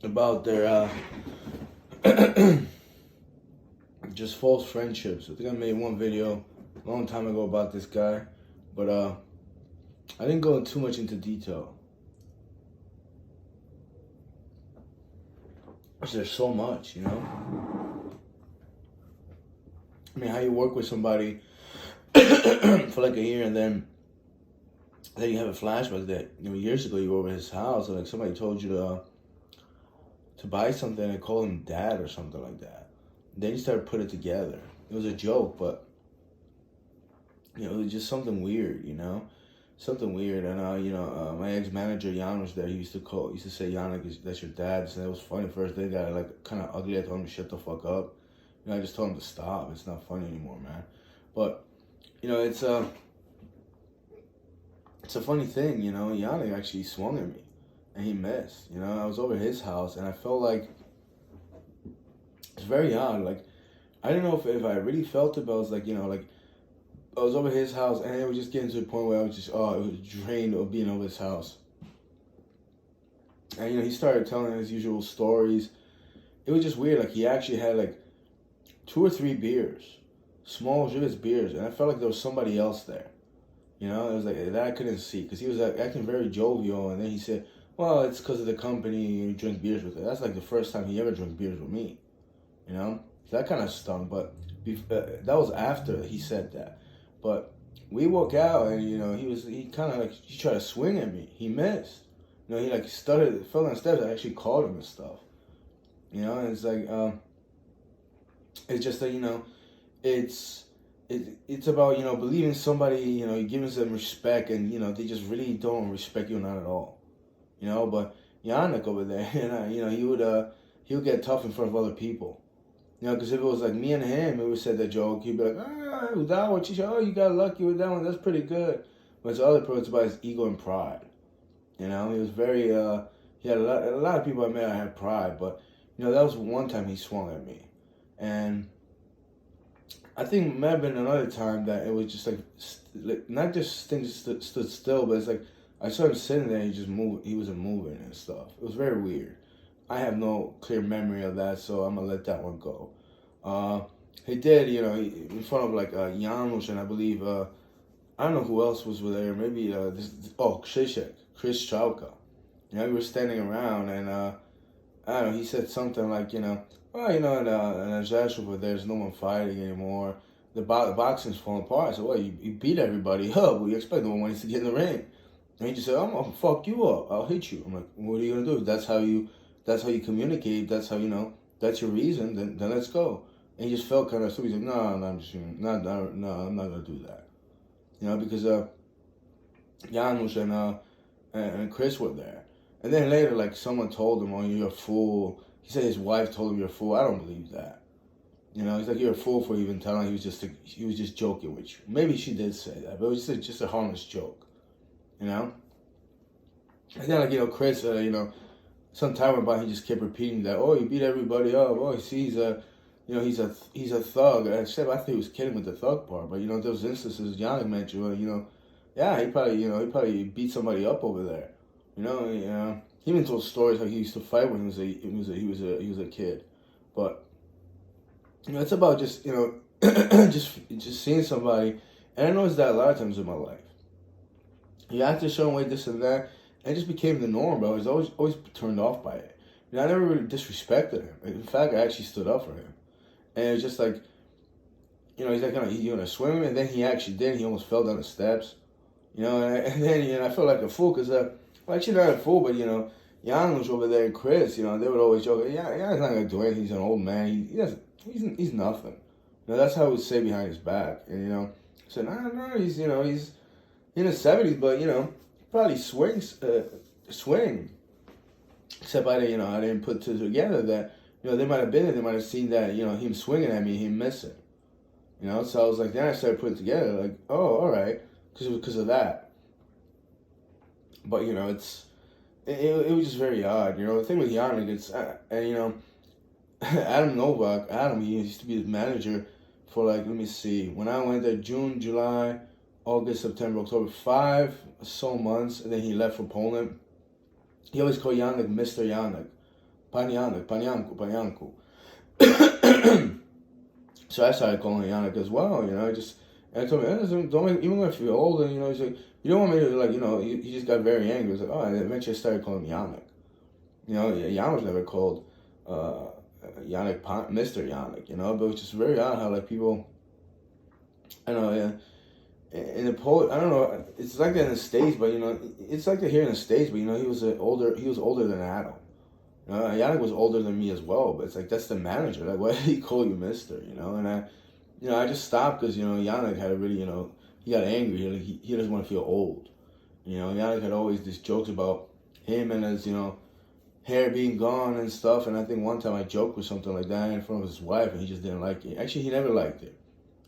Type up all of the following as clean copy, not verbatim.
about their just false friendships. I think I made one video a long time ago about this guy, but I didn't go too much into detail. Because there's so much, you know. I mean, how you work with somebody for like a year and then you have a flashback that years ago you were over his house and like somebody told you to buy something and call him dad or something like that. Then you started putting it together. It was a joke, but it was just something weird, something weird. And my ex manager Jan was there. He used to say, Yannick, that's your dad. So it was funny. First they got like kind of ugly. I told him to shut the fuck up. I just told him to stop. It's not funny anymore, man. But it's a funny thing. Yannick actually swung at me, and he missed. I was over his house, and I felt like it's very odd. Like I don't know if I really felt it, but I was like, I was over his house, and it was just getting to the point where I was just, it was drained of being over his house. And, he started telling his usual stories. It was just weird. Like, he actually had, like, 2 or 3 beers. Small, just beers. And I felt like there was somebody else there. It was like, that I couldn't see. Because he was, like, acting very jovial. And then he said, well, it's because of the company you drink beers with it. That's, like, the first time he ever drank beers with me. So that kind of stung. But that was after he said that. But we walk out, and he kind of like he tried to swing at me. He missed. He like stuttered, fell down the steps. I actually called him and stuff. And it's like it's just that it's about believing somebody. You giving them respect, and they just really don't respect you, not at all. But Yannick over there, he would get tough in front of other people. Because if it was like me and him, it would say that joke, he'd be like, that one, you got lucky with that one, that's pretty good. But it's other people, it's about his ego and pride. He was very, he had a lot of people I met I had pride, but, that was one time he swung at me. And I think it might have been another time that it was just like not just things stood still, but it's like, I saw him sitting there and he wasn't moving and stuff. It was very weird. I have no clear memory of that, so I'm gonna let that one go. He did, in front of like Janusz, and I believe I don't know who else was there. Maybe Krzysiek, Chris Chauka. We were standing around, and I don't know. He said something like, in Rzeszów, there's no one fighting anymore. The boxing's falling apart. So what? You beat everybody up. We expect no one wants to get in the ring. And he just said, I'm gonna fuck you up. I'll hit you. I'm like, what are you gonna do? That's how you communicate. That's how that's your reason. Then let's go. And he just felt kind of stupid. He's like, no, I'm just no, I'm not gonna do that. Because Janusz and Chris were there. And then later, like someone told him, "Oh, you're a fool." He said his wife told him, "You're a fool." I don't believe that. He's like, "You're a fool for even telling." He was just joking with you. Maybe she did say that, but it was just a harmless joke. And then Chris, some time went by, he just kept repeating that. Oh, you beat everybody up. Oh, see, he's a thug. And I thought he was kidding with the thug part, but those instances Yannick mentioned, yeah, he probably beat somebody up over there. He even told stories how he used to fight when he was a kid. But it's about just just seeing somebody, and I noticed that a lot of times in my life. You act a certain way, this and that. And it just became the norm, bro. I was always turned off by it. I never really disrespected him. In fact, I actually stood up for him. And it was just like, he's like, you gonna swim? And then he actually did. He almost fell down the steps. And then I felt like a fool because, well, actually not a fool, but, Jan was over there and Chris, they would always joke, yeah, he's not gonna do anything. He's an old man. He's nothing. That's how he would say behind his back. And, I said, no, he's in his 70s, but, probably swing. Except I didn't put two together that, they might have been there, they might have seen that, him swinging at me, him missing. So I was like, then I started putting it together, like, oh, all right, because of that. But, it was just very odd, the thing with Yannick, it's, Adam Novak, he used to be his manager for, like, let me see, when I went there, June, July, August, September, October, 5 so months, and then he left for Poland. He always called Yannick Mr. Yannick. Panianku. So I started calling Yannick as well, just, and I told me, don't make, even if you're older, he's like, you don't want me to, like, he just got very angry. He was like, oh, and eventually I started calling him Yannick. Jan was never called Yannick, Mr. Yannick, but it was just very odd how, like, people, I don't know, yeah, in the Polish, I don't know, it's like that in the States, but, it's like that here in the States, but, he was older than Adam. Yannick was older than me as well, but it's like, that's the manager. Like, why did he call you Mister? And I just stopped because, Yannick had a really, he got angry. He doesn't want to feel old. Yannick had always these jokes about him and his, hair being gone and stuff. And I think one time I joked with something like that in front of his wife, and he just didn't like it. Actually, he never liked it.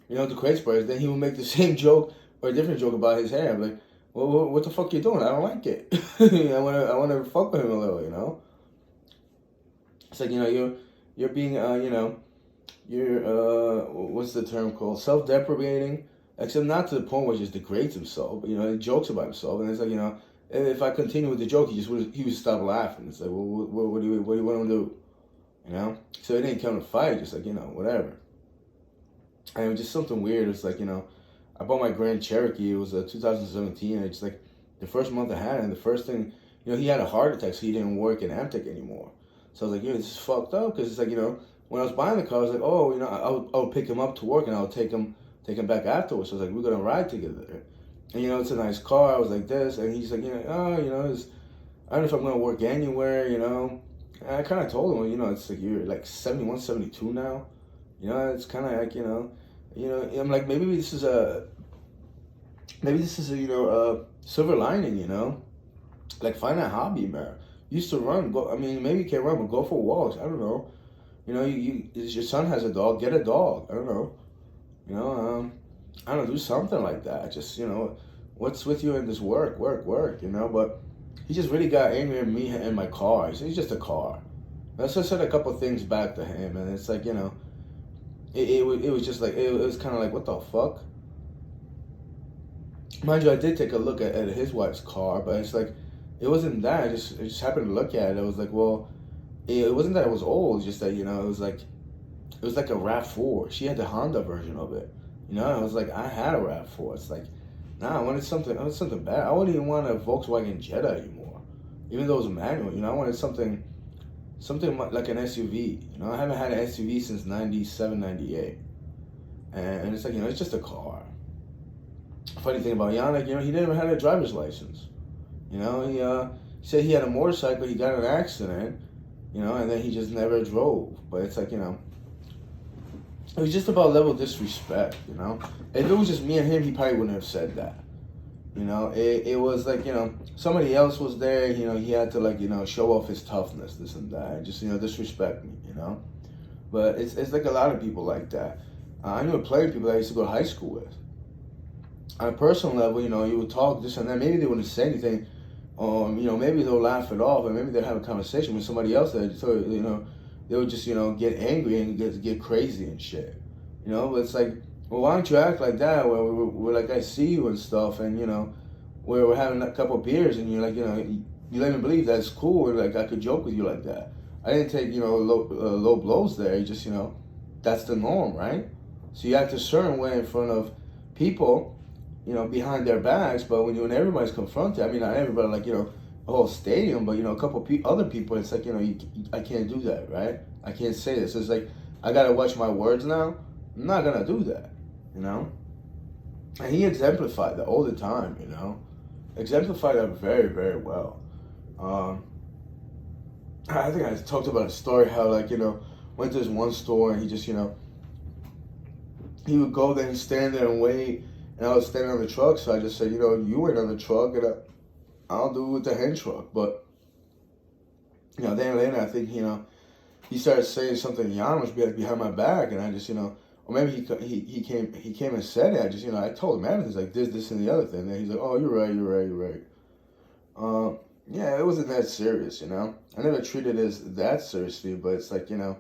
The crazy part is then he would make the same joke or a different joke about his hair. I'm like, well, what the fuck you doing? I don't like it. I wanna fuck with him a little, It's like, you're being, you're, what's the term called? Self-deprecating, except not to the point where he just degrades himself, but, he jokes about himself. And it's like, if I continue with the joke, he would stop laughing. It's like, well, what do you want him to do? So it didn't come to fight, just like, whatever. And it was just something weird. It's like, I bought my Grand Cherokee. It was 2017. And it's like the first month I had it, and the first thing, he had a heart attack, so he didn't work in Amtech anymore. So I was like, this is fucked up, because it's like, when I was buying the car, I was like, oh, I would pick him up to work, and I would take him back afterwards. So I was like, we're gonna ride together. And it's a nice car. I was like this, and he's like, I don't know if I'm gonna work anywhere, And I kind of told him, it's like you're like 71, 72 now. It's kind of like, I'm like, maybe this is a silver lining, like find a hobby, man. Used to run, maybe you can't run, but go for walks. I don't know. Your son has a dog, get a dog. I don't know. I don't know, do something like that. Just, what's with you in this work, but he just really got angry at me and my car. He's just a car. I said a couple things back to him, and it's like, it was just like, it was kind of like, what the fuck? Mind you, I did take a look at his wife's car, but it's like, it wasn't that. I just happened to look at it. I was like, well, it wasn't that it was old. It's just that, it was like a RAV4. She had the Honda version of it. I was like, I had a RAV4. It's like, nah, I wanted something bad. I wouldn't even want a Volkswagen Jetta anymore, even though it was manual. I wanted something like an SUV. I haven't had an SUV since 97, 98. And it's like, it's just a car. Funny thing about Yannick, he never had a driver's license. He said he had a motorcycle, he got in an accident, and then he just never drove. But it's like, it was just about level of disrespect, If it was just me and him, he probably wouldn't have said that. It was like, somebody else was there, he had to, like, show off his toughness, this and that, and just, disrespect me, But it's like a lot of people like that. I knew plenty of people that I used to go to high school with. On a personal level, you would talk this and that. Maybe they wouldn't say anything. Maybe they'll laugh it off, or maybe they'll have a conversation with somebody else that, they would just, get angry and get crazy and shit. But it's like, well, why don't you act like that? Where we're like, I see you and stuff, and, we're having a couple of beers, and you're like, you let me believe that's cool, and like, I could joke with you like that. I didn't take, low blows there. You just, that's the norm, right? So you act a certain way in front of people, behind their backs, but when everybody's confronted, not everybody, like, a whole stadium, but, a couple other people, it's like, I can't do that, right? I can't say this. It's like, I gotta watch my words now. I'm not gonna do that, And he exemplified that all the time, Exemplified that very, very well. I think I talked about a story how, like, went to this one store and he just, he would go there and stand there and wait. And I was standing on the truck, so I just said, you wait on the truck, and I'll do it with the hand truck. But, then later, I think, he started saying something Jan was behind my back, and I just, or maybe he came and said it. I just, I told him everything, like this, and the other thing. And he's like, oh, you're right. Yeah, it wasn't that serious, I never treated it as that seriously, but it's like, yeah,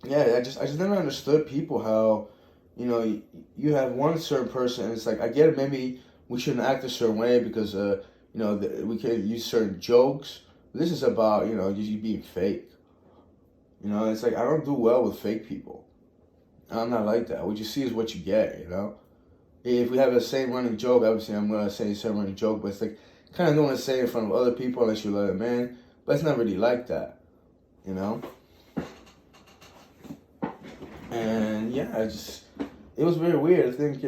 I just never understood people how, you have one certain person, and it's like, I get it, maybe we shouldn't act a certain way because, we can't use certain jokes, This is about, you know, you being fake. You know, it's like, I don't do well with fake people. I'm not like that. What you see is what you get, you know? If we have the same running joke, obviously I'm going to say the same running joke, but it's like, kind of don't want to say it in front of other people unless you let it, man. But it's not really like that, you know? And yeah, it was very weird. I think,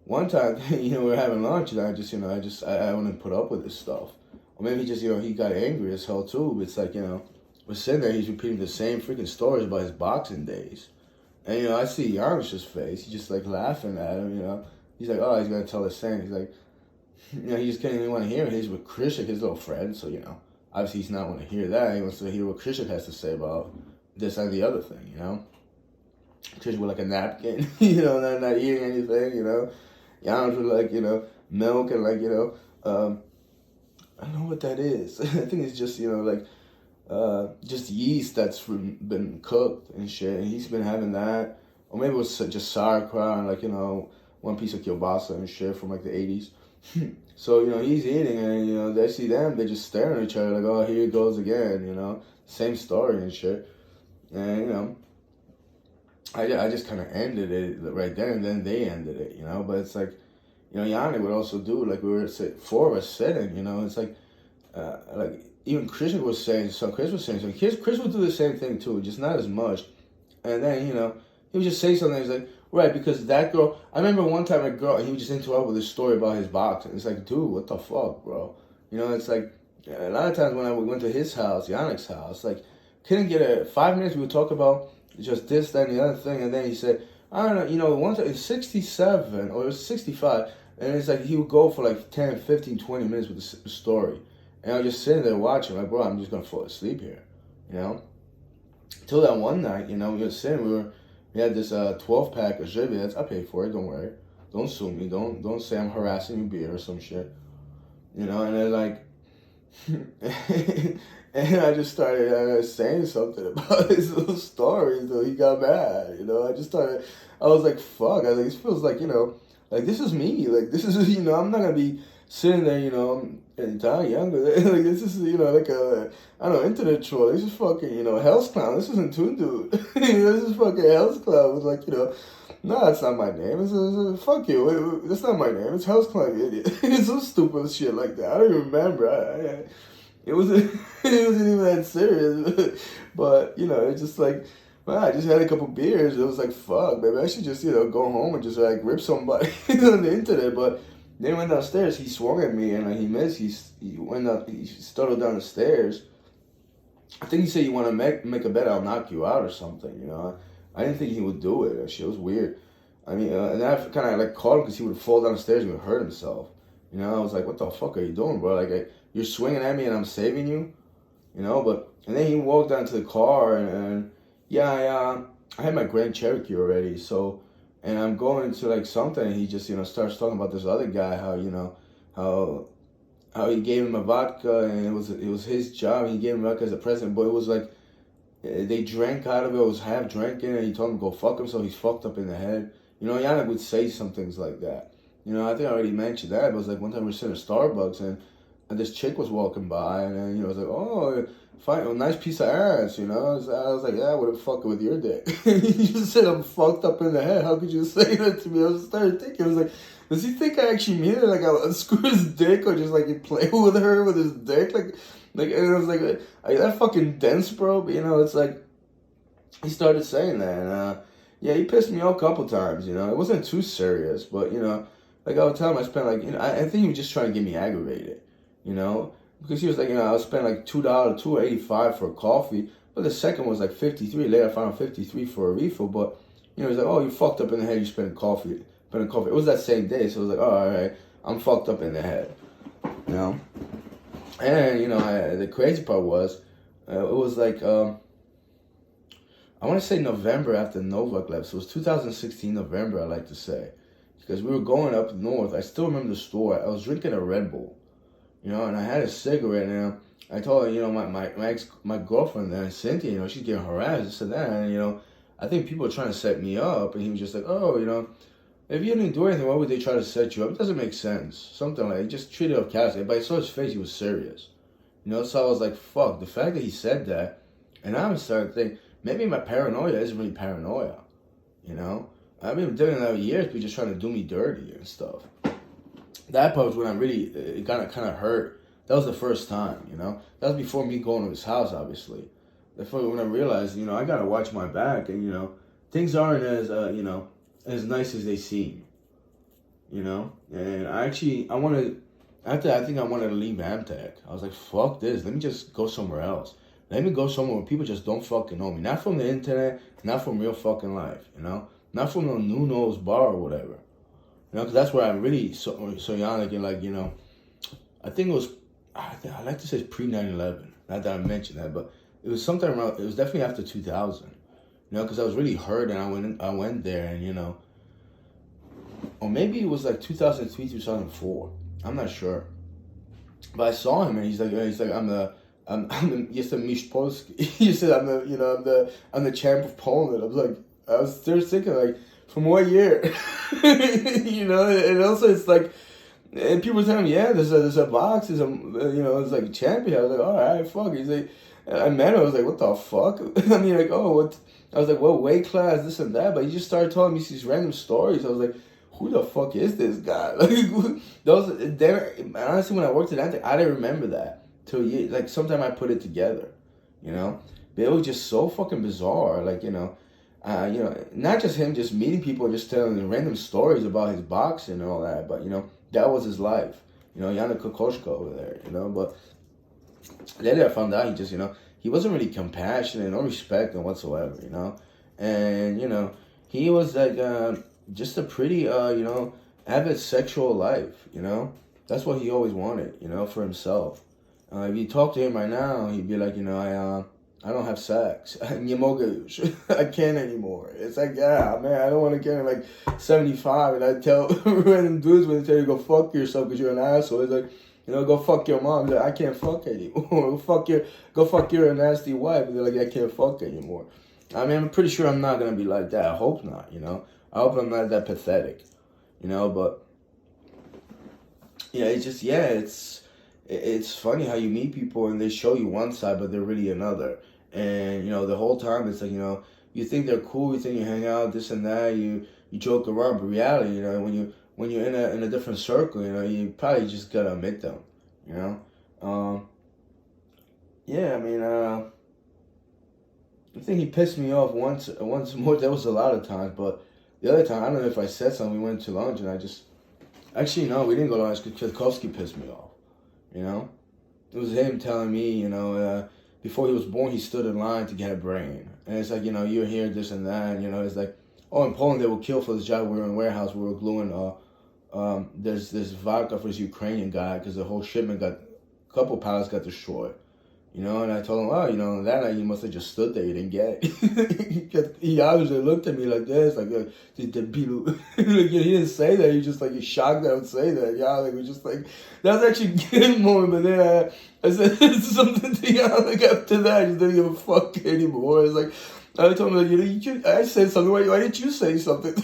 one time, we were having lunch, and I wouldn't put up with this stuff. Or maybe just, he got angry as hell too. But it's like, we're sitting there, he's repeating the same freaking stories about his boxing days. And, I see Yarmish's face. He's just like laughing at him, He's like, oh, he's going to tell the same. He's like, he just can't even want to hear it. He's with Krishik, his little friend. So, obviously he's not want to hear that. He wants to hear what Krishik has to say about this and the other thing, Krishik with like a napkin, not eating anything, Yams with like, milk and like, I don't know what that is. I think it's just, just yeast that's been cooked and shit. And he's been having that. Or maybe it was just sauerkraut and like, one piece of kielbasa and shit from like the 80s. So, he's eating and, they see them, they just staring at each other like, oh, here he goes again, same story and shit. And, I just kind of ended it right there, and then they ended it, But it's like, Yanni would also do, like, we were four of us sitting, it's like even Chris was saying, so Chris would do the same thing too, just not as much. And then, he would just say something, he's like, right, because that girl, I remember one time a girl, and he would just interrupt with a story about his boxing. It's like, dude, what the fuck, bro? It's like, a lot of times when I went to his house, Yannick's house, like, couldn't get 5 minutes, we would talk about just this, that, and the other thing, and then he said, I don't know, one time, it's 67, or it was 65, and it's like, he would go for like 10, 15, 20 minutes with the story, and I was just sitting there watching, like, bro, I'm just gonna fall asleep here, Till that one night, we were sitting, we had this 12-pack of Żywiec. I paid for it, don't worry. Don't sue me, don't say I'm harassing you beer or some shit. And then like, and I just started saying something about his little stories, so he got mad, I was like, fuck, I was like, this feels like, like this is me, like this is, I'm not gonna be sitting there, and younger, like this is, like a, I don't know, internet troll, this is fucking, Hell's Clown, this isn't Toon Dude, this is fucking Hell's Clown, with like, no, that's not my name, it's fuck you, that's not my name, it's Hell's Clown, you idiot, it's some stupid shit like that, I don't even remember, it wasn't even that serious, but, it's just like, well, I just had a couple beers, it was like, fuck, baby, I should just, go home and just, like, rip somebody on the internet, but then he went downstairs, he swung at me, and like, he missed, he went up, he startled down the stairs. I think he said, you want to make a bet, I'll knock you out or something, I didn't think he would do it, that shit was weird. I mean, and then I kind of like called him because he would fall down the stairs and would hurt himself. I was like, what the fuck are you doing, bro? Like, you're swinging at me and I'm saving you, but, and then he walked down to the car, and yeah, I had my Grand Cherokee already, so, and I'm going to like something, and he just, starts talking about this other guy, how he gave him a vodka, and it was his job, he gave him vodka as a present, but it was like, they drank out of it, it was half drinking, and he told him to go fuck himself, he's fucked up in the head. Yannick would say some things like that. I think I already mentioned that, but it was like one time we were sitting at Starbucks, and this chick was walking by, and then, I was like, oh, fine, a nice piece of ass, So I was like, yeah, I would have fucked with your dick. You just said I'm fucked up in the head. How could you say that to me? I started thinking, I was like, does he think I actually mean it? Like, I'll unscrew his dick, or just, like, he play with her with his dick? Like, and I was like, are you that fucking dense, bro? But, it's like, he started saying that, and, yeah, he pissed me off a couple times, It wasn't too serious, but, like, I would tell him I spent, like, I think he was just trying to get me aggravated, because he was like, I spent like $2.85 for a coffee, but the second was like 53. Later I found 53 for a refill, but he's like, oh, you fucked up in the head, you spent coffee. It was that same day, so I was like, oh, all right, I'm fucked up in the head, And the crazy part was, it was like, I want to say November after Novak left, so it was 2016 November, I like to say, because we were going up north. I still remember the store. I was drinking a Red Bull. And I had a cigarette, and I told her, my girlfriend then, Cynthia, she's getting harassed, this and that, and, I think people are trying to set me up, and he was just like, oh, If you didn't do anything, why would they try to set you up? It doesn't make sense. Something like, just treat it off casually. But I saw his face, he was serious. You know, so I was like, fuck, the fact that he said that, and I'm starting to think, maybe my paranoia isn't really paranoia. You know? I've been doing that for years, people just trying to do me dirty and stuff. That part was when I really, it got kind of hurt. That was the first time, you know? That was before me going to his house, obviously. That's when I realized, you know, I gotta watch my back, and, you know, things aren't as, you know, as nice as they seem, you know? And I wanted, after I think I wanted to leave Amtech. I was like, fuck this, let me just go somewhere else. Let me go somewhere where people just don't fucking know me. Not from the internet, not from real fucking life, you know? Not from no Nuno's bar or whatever. You know, because that's where I really so young, like, you know, I think it was, I like to say it's pre 9/11. Not that I mentioned that, but it was sometime around, it was definitely after 2000. You know, because I was really hurt, and I went there, and, you know, or maybe it was like 2003, 2004. I'm not sure. But I saw him, and he's like, I'm jestem Mistrz Polski. He said, I'm the champ of Poland. I was still thinking, like, from what year? You know, and also it's like, and people tell me, yeah, there's a box, there's a, you know, it's like champion. I was like, all right, fuck. He's like, I met him, I was like, what the fuck? I mean, like, oh, what? I was like, what weight class, this and that. But he just started telling me these random stories. I was like, who the fuck is this guy? Like, honestly, when I worked at Antec, I didn't remember that till like sometime I put it together, you know. But it was just so fucking bizarre, like, you know, not just him just meeting people and just telling them random stories about his boxing and all that, but, you know, that was his life, you know, Yana Kokoschka over there, you know. But later I found out he just, you know, he wasn't really compassionate, no respect and whatsoever, you know. And, you know, he was like just a pretty, you know, avid sexual life, you know. That's what he always wanted, you know, for himself. If you talk to him right now, he'd be like, you know, I don't have sex. I can't anymore. It's like, yeah, man, I don't want to get in like 75, and I tell random dudes when they tell you go fuck yourself because you're an asshole. It's like, you know, go fuck your mom. Like, I can't fuck anymore. Go fuck your nasty wife. And they're like, I can't fuck anymore. I mean, I'm pretty sure I'm not gonna be like that. I hope not. You know, I hope I'm not that pathetic. You know, but yeah, it's funny how you meet people and they show you one side, but they're really another. And, you know, the whole time it's like, you know, you think they're cool, you think you hang out, this and that, you joke around, but reality, you know, when you're in a different circle, you know, you probably just gotta admit them, you know. Yeah, I mean, I think he pissed me off once more. There was a lot of times, but the other time, I don't know if I said something. We went to lunch, and actually, no, we didn't go to lunch because Tchaikovsky pissed me off. You know, it was him telling me, you know, before he was born, he stood in line to get a brain, and it's like, you know, you're here, this and that, and, you know, it's like, oh, in Poland they will kill for this job. We were in a warehouse, we were gluing there's this vodka for this Ukrainian guy because the whole shipment a couple pallets got destroyed. You know, and I told him, oh, you know, that night you must have just stood there, you didn't get it. He obviously looked at me like this, like, the like, he didn't say that, he just, like, he's shocked that I would say that. Yeah, like, we just, like, that was actually a good moment, but then I said something to him, like, after that, I just didn't give a fuck anymore. It's like, I told him, like, you know, I said something, why didn't you say something?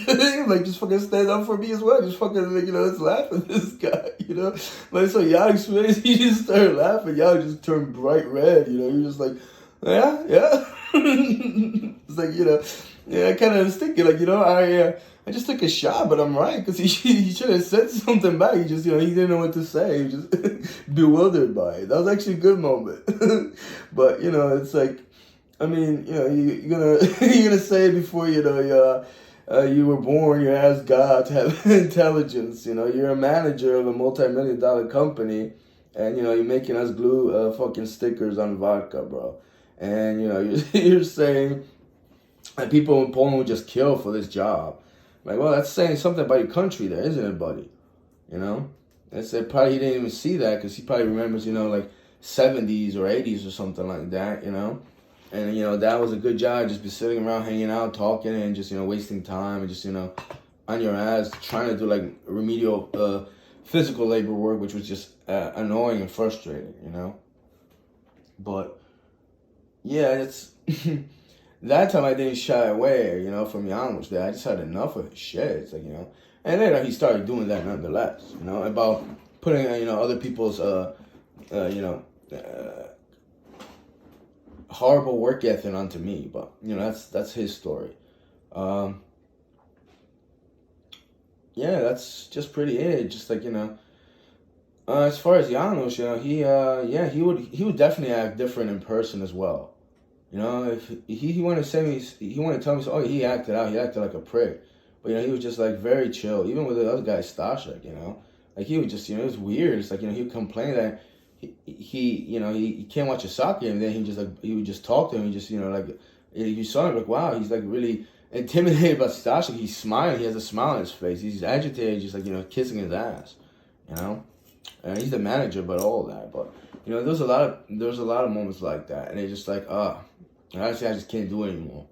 Like, just fucking stand up for me as well, just fucking, like, you know, let's laugh at this guy, you know? But so Yach's face, he just started laughing, Yach just turned bright red, you know, he was just like, yeah. It's like, you know, yeah, I kind of was thinking, like, you know, I just took a shot, but I'm right, because he should have said something back. He just, you know, he didn't know what to say. He was just bewildered by it. That was actually a good moment. But, you know, it's like, I mean, you know, you're gonna say it before, you know, you were born, you asked God to have intelligence. You know, you're a manager of a multi-million-dollar company, and, you know, you're making us glue fucking stickers on vodka, bro. And, you know, you're saying that people in Poland would just kill for this job. Like, well, that's saying something about your country there, isn't it, buddy? You know? Probably he didn't even see that because he probably remembers, you know, like 70s or 80s or something like that, you know? And, you know, that was a good job, just be sitting around, hanging out, talking, and just, you know, wasting time and just, you know, on your ass, trying to do, like, remedial physical labor work, which was just annoying and frustrating, you know? But, yeah, it's... that time I didn't shy away, you know, from Janusz. I just had enough of his shit. It's like, you know... And then he started doing that nonetheless, about putting, other people's, horrible work ethic onto me. But, that's his story. Yeah, that's just pretty it. Just like, as far as Janos, he would definitely act different in person as well. If he wanted to say me, he wanted to tell me, so, oh, he acted out, he acted like a prick. But, he was just like very chill. Even with the other guy, Stashek, like he would just, it was weird. It's like, he would complain that he can't watch a soccer game, and then he would just talk to him. He just, like, you saw him, like, wow, he's like really intimidated by Stashek. He's smiling, he has a smile on his face. He's agitated, just like, kissing his ass, And he's the manager, but all that. But there was a lot of moments like that, and it's just like, honestly, I just can't do it anymore.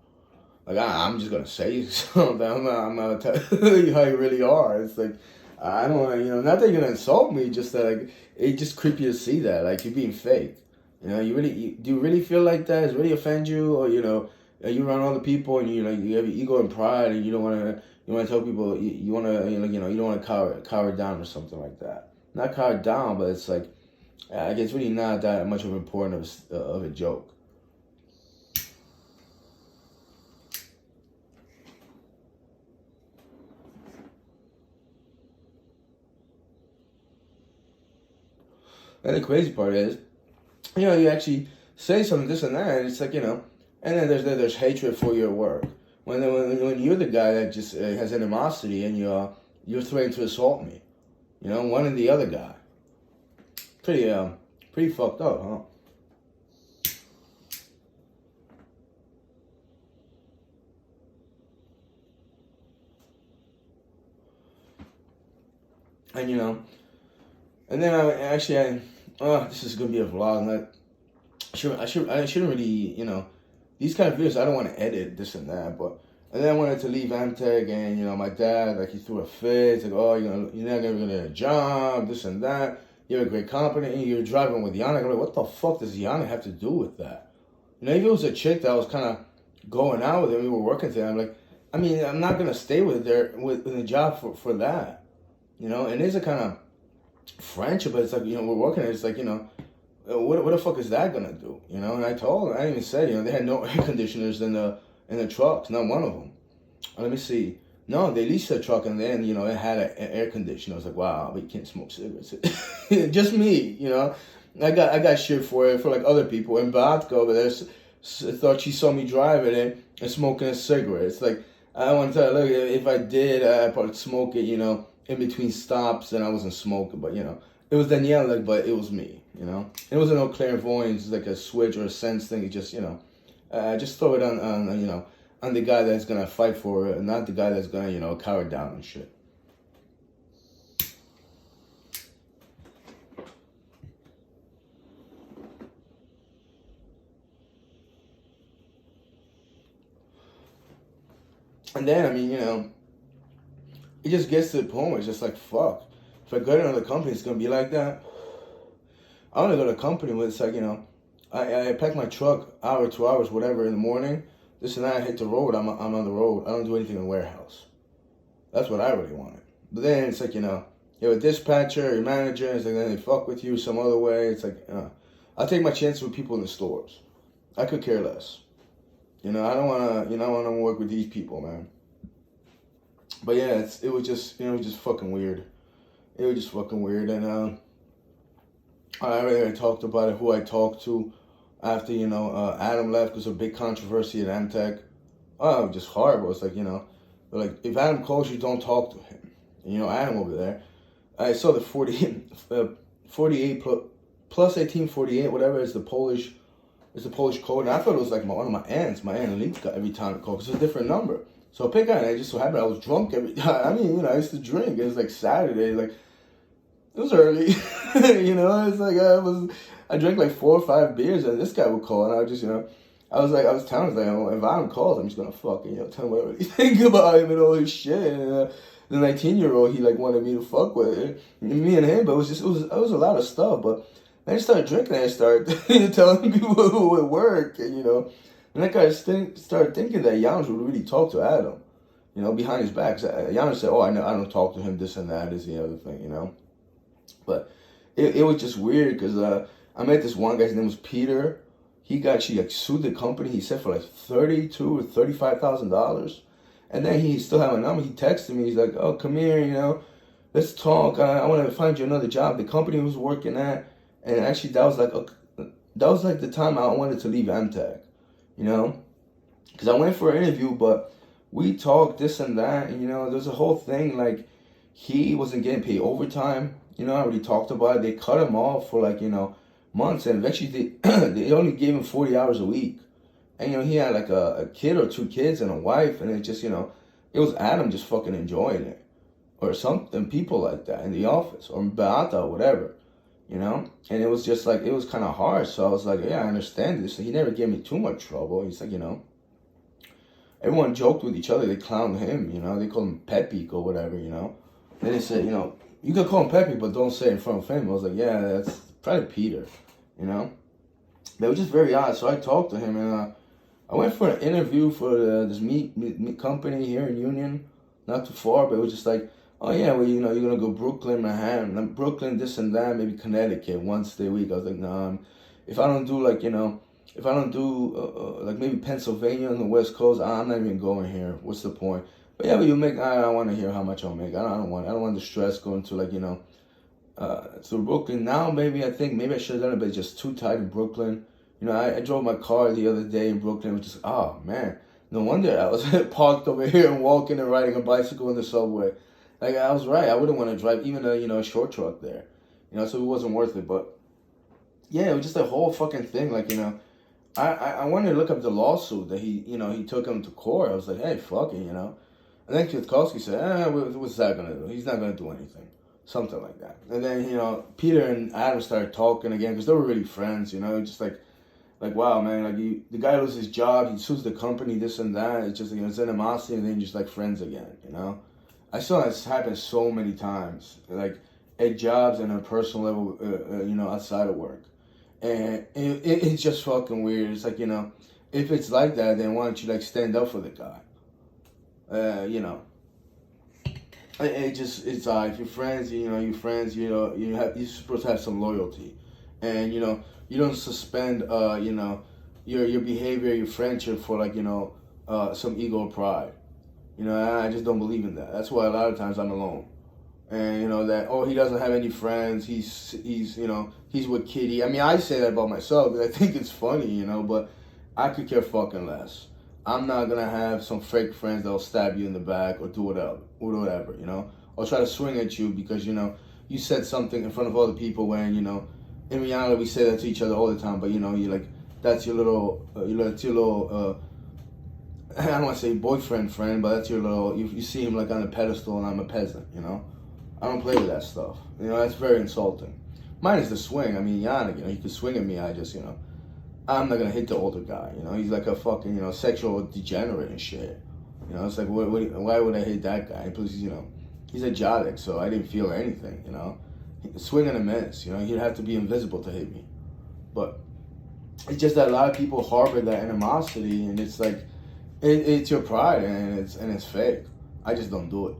Like I'm just gonna say something. I'm not tell you how you really are. It's like I don't want to, not that you're gonna insult me, just that like it's just creepy to see that like you're being fake. Do you really feel like that? Does it really offend you, or you around other people and you have your ego and pride, and you don't want to tell people you want to you don't want to cower down or something like that. Not cower down, but it's like it's really not that much of important of a joke. And the crazy part is, you actually say something, this and that, and it's like, and then there's hatred for your work. When you're the guy that just has animosity and you're threatening to assault me, one and the other guy. Pretty fucked up, huh? And and then this is gonna be a vlog. And I shouldn't really, these kind of videos I don't want to edit this and that, but and then I wanted to leave Amtech, and my dad, like, he threw a fit. It's like, oh, you're not gonna get a job, this and that. You have a great company, and you're driving with Yannick. I'm like, what the fuck does Yannick have to do with that? If it was a chick that was kind of going out with him, we were working together, I'm like, I'm not gonna stay with a job for that, And it's a kind of friendship, but it's like, we're working. It's like, what the fuck is that gonna do, And I told him, I even said, they had no air conditioners in the trucks, not one of them. Let me see. No, they leased a truck, and then it had an air conditioner. I was like, wow, but you can't smoke cigarettes. Just me, I got shit for it for like other people. And Batka over there thought she saw me driving and smoking a cigarette. It's like I want to tell her, look, if I did, I'd probably smoke it, in between stops, and I wasn't smoking, but it was Daniela, but it was me, It wasn't no clairvoyance, like a switch or a sense thing. It just, just throw it on the guy that's gonna fight for it, and not the guy that's gonna, cower down and shit. And then, it just gets to the point where it's just like, fuck. If I go to another company, it's gonna be like that. I want to go to a company where it's like, I pack my truck, hour, 2 hours, whatever, in the morning. This and that, I hit the road, I'm on the road. I don't do anything in the warehouse. That's what I really wanted. But then it's like, you have a dispatcher, your manager, it's like then they fuck with you some other way. It's like, I'll take my chances with people in the stores. I could care less. I don't want to, work with these people, man. But yeah, it was just fucking weird. It was just fucking weird. And I already talked about it, who I talked to after, Adam left, because of a big controversy at Amtech. Oh, it was just horrible. It's like, like, if Adam calls you, don't talk to him. And, Adam over there, I saw the 48 plus 1848, whatever, is the Polish code. And I thought it was like one of my aunts. My aunt Elite got every time it called, because it's a different number. So I pick on it. It just so happened I was drunk every time. I used to drink. It was like Saturday, like, it was early. It's like I drank like 4 or 5 beers, and this guy would call, and I would just, I was telling him, like, if Adam calls, I'm just gonna fucking, tell him whatever you think about him and all this shit. And the 19-year-old, he like wanted me to fuck with it, me and him, but it was a lot of stuff. But then I started drinking, and I started telling people who would work, and that guy started thinking that Janos would really talk to Adam. you know, behind his back. Giannis said, "Oh, I know, I don't talk to him. This and that is the other thing, you know." But it was just weird because I met this one guy. His name was Peter. He got actually like sued the company. He said for like $32,000 or $35,000, and then he still had my number. He texted me. He's like, "Oh, come here, you know, let's talk. I want to find you another job." The company he was working at, and actually that was like the time I wanted to leave MTech, you know, because I went for an interview, but we talked this and that, and you know, there's a whole thing like he wasn't getting paid overtime. You know, I already talked about it. They cut him off for like, you know, months, and eventually they only gave him 40 hours a week. And you know, he had like a kid or two kids and a wife, and it just, you know, it was Adam just fucking enjoying it. Or something, people like that in the office, or Beata, or whatever, you know? And it was just like, it was kind of hard. So I was like, yeah, I understand this. He never gave me too much trouble. He's like, you know, everyone joked with each other. They clowned him, you know? They called him Pepe or whatever, you know? Then they said, you know, you can call him Pepe, but don't say it in front of him. I was like, yeah, that's probably Peter, you know? They were just very odd. So I talked to him, and I went for an interview for this meat company here in Union, not too far, but it was just like, oh yeah, well, you know, you're gonna go Brooklyn, Manhattan, Brooklyn, this and that, maybe Connecticut once a week. I was like, nah, if I don't do like, you know, if I don't do like maybe Pennsylvania on the West Coast, I'm not even going here. What's the point? But yeah, but you make. I don't want to hear how much I'll make. I don't want the stress going to like, you know, to Brooklyn. Now maybe I should have done it, but it's just too tight in Brooklyn. You know, I drove my car the other day in Brooklyn. It was just, oh man, no wonder I was parked over here and walking and riding a bicycle in the subway. Like I was right. I wouldn't want to drive even a short truck there. You know, so it wasn't worth it. But yeah, it was just a whole fucking thing. Like, you know, I wanted to look up the lawsuit that he took him to court. I was like, hey, fuck it, you know. And then Kwiatkowski said, what's that gonna do? He's not gonna do anything. Something like that. And then, you know, Peter and Adam started talking again because they were really friends, you know, just like wow, man, like the guy loses his job, he sues the company, this and that. It's just, you know, it's animosity, and then just like friends again, you know. I saw this happen so many times, like at jobs and on a personal level, you know, outside of work, and it's just fucking weird. It's like, you know, if it's like that, then why don't you like stand up for the guy? You know, it's if you're friends, you know, you're supposed to have some loyalty, and you know, you don't suspend, you know, your behavior, your friendship for like, you know, some ego or pride. You know, I just don't believe in that. That's why a lot of times I'm alone. And, you know, that, oh, he doesn't have any friends. He's you know, he's with Kitty. I mean, I say that about myself because I think it's funny, you know, but I could care fucking less. I'm not going to have some fake friends that'll stab you in the back or do whatever, you know, or try to swing at you because, you know, you said something in front of other people when, you know, in reality, we say that to each other all the time, but, you know, you're like, that's your little, I don't want to say boyfriend friend, but that's your little, you see him like on a pedestal and I'm a peasant, you know? I don't play with that stuff. You know, that's very insulting. Mine is the swing. I mean, Yannick, you know, he could swing at me. I just, you know, I'm not going to hit the older guy, you know? He's like a fucking, you know, sexual degenerate and shit. You know, it's like, why would I hit that guy? Plus, you know, he's a Jadic, so I didn't feel anything, you know? Swing and a miss, you know? He'd have to be invisible to hit me. But it's just that a lot of people harbor that animosity, and it's like, it's your pride, and it's fake. I just don't do it.